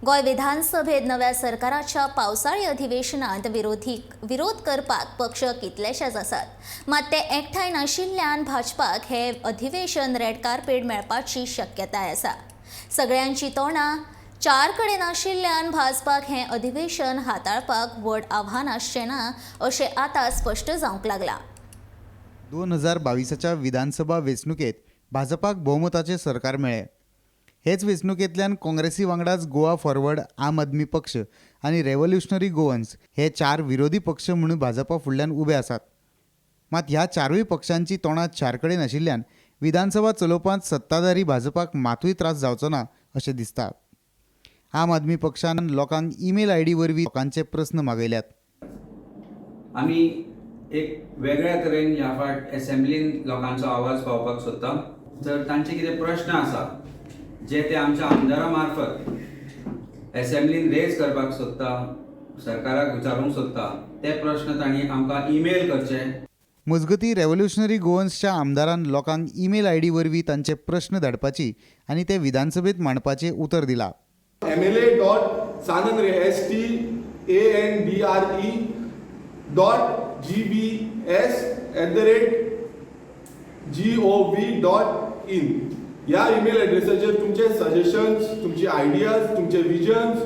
गोय विधानसभेत नव्या सरकाराच्या पावसाळी अधिवेशनात विरोध करपाक पक्ष कितलेशेच आसात, मात ते एकठांय नाशिल्ल्यान भाजपाक हे अधिवेशन रेड कार्पेट मेळपाची शक्यताय आसा। सगळ्यांची तोंडां चार कडेन आशिल्ल्यान भाजपाक हे अधिवेशन हाताळपाक व्हड आव्हान आसचें ना अशें आतां स्पश्ट जावंक लागला। 2022च्या विधानसभा वेंचणुकेत भाजपाक बहुमताचे सरकार मेळ्ळे। हेच वेंचणुकेंतल्यान काँग्रेसी वांगडाच गोवा फॉरवर्ड, आम आदमी पक्ष आनी रेव्होल्युशनरी गोवन्स हे चार विरोधी पक्ष म्हणून भाजपा फुडल्यान उबे आसात। मात ह्या चारूय पक्षांची तोंडां चार कडेन आशिल्ल्यान विधानसभा चलोवपांत सत्ताधारी भाजपाक मातूय त्रास जावचो ना अशें दिसता। आम आदमी पक्षान लोकांक ईमेल आयडी वरवीं लोकांचे प्रस्न मागयल्यात। आमी एक वेगळ्या तरेन ह्या फाट असेंब्लीन लोकांचो आवाज पावपाक सोदता। जर तांचे कितें प्रश्न आसा जे ते आमच्या आमदारां मार्फत असेंब्लीन रेज करपाक सोदता, सरकाराक विचारूंक सोदता, ते प्रश्न तांणी आमकां ईमेल करचे। मजगतीं रेव्होल्युशनरी गोवन्सच्या आमदारान लोकांक ईमेल आयडी वरवीं तांचे प्रश्न धाडपाची आनी ते विधानसभेत मांडपाचें उतर दिलां। MLA.sandre@gov.in ह्या ईमेल एड्रेसाचेर तुमचे सजेशन्स, तुमचे आयडियाज, तुमचे विजन्स,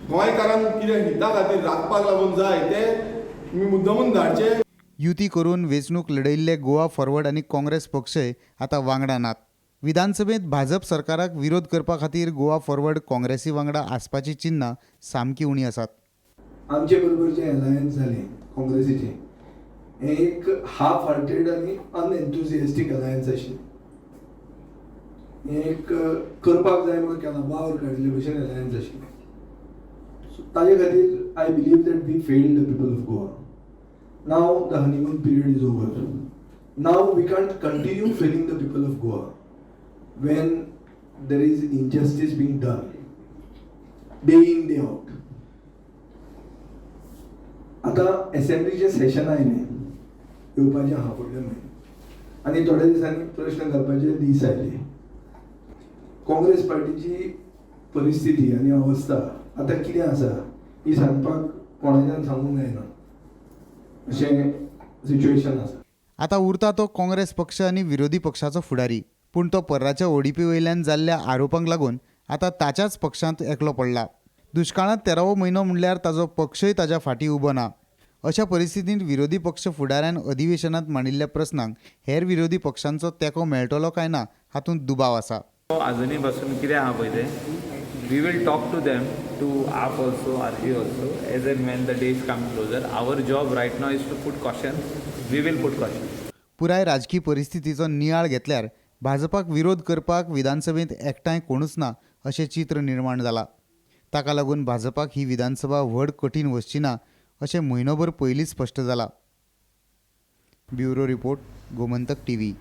गोंयकारांक कितें हिता खातीर राखपाक लागून जाय ते तुमी मुद्दमून धाडचे। युती करून वेंचणूक लढयल्ले गोवा फॉरवर्ड आनी काँग्रेस पक्षय आतां वांगडा नात। विधानसभेत भाजप सरकाराक विरोध करपा खातीर गोवा फॉरवर्ड काँग्रेसी वांगडा आसपाची चिन्नां सामकी उणी आसात। आमचे बरोबर जे अलायन्स जालें काँग्रेसीचें हें एक हाफ हार्टेड आनी अनएन्थुजियास्टीक अलायन्स आशिल्लें। हें एक करपाक जाय म्हणून केन्ना वावर काडिल्ले भशेन अलायन्स आशिल्लें। सो ताजे खातीर I believe that we failed the people of Goa. Now the honeymoon period is over. Now we can't continue failing the people of Goa when there is injustice being done day in day out. आता असेंब्लीचे session आयले, येवपाचें आहा फुडल्या म्हयन्यात आनी थोड्या दिसांनी प्रश्न घालपाचे दीस आयले। काँग्रेस पार्टीची परिस्थिती आनी अवस्था आतां कितें आसा ही सांगपाक कोणाच्यान सांगूंक जायना अशें सिच्युएशन आसा। आतां उरता तो काँग्रेस पक्ष आनी विरोधी पक्षाचो फुडारी, पूण तो पर्राच्या ओडीपी वयल्यान जाल्ल्या आरोपांक लागून आतां ताच्याच पक्षांत एकलो पडला। दुश्काळांत 13वो म्हयनो म्हणल्यार ताजो पक्षय ताच्या फाटीं उबो ना। अशा परिस्थितींत विरोधी पक्ष फुडाऱ्यान अधिवेशनांत मांडिल्ल्या प्रस्नांक हेर विरोधी पक्षांचो तेंको मेळटलो काय ना हातूंत दुबाव आसा। अजुनी पासून कितें आहा पळय तें we will talk to them, to आप also, RP also, as and when the days come closer. Our job right now is to put caution, we will put caution. पुराय राजकीय परिस्थितीचो नियाळ घेतल्यार भाजपाक विरोध करपाक विधानसभेंत एकठांय कोणूच ना अशें चित्र निर्माण जालां। ताका लागून भाजपाक ही विधानसभा व्हड कठीण वचची ना अशें म्हयनोभर पयलींच स्पश्ट जालां। Bureau report, Gomantak TV.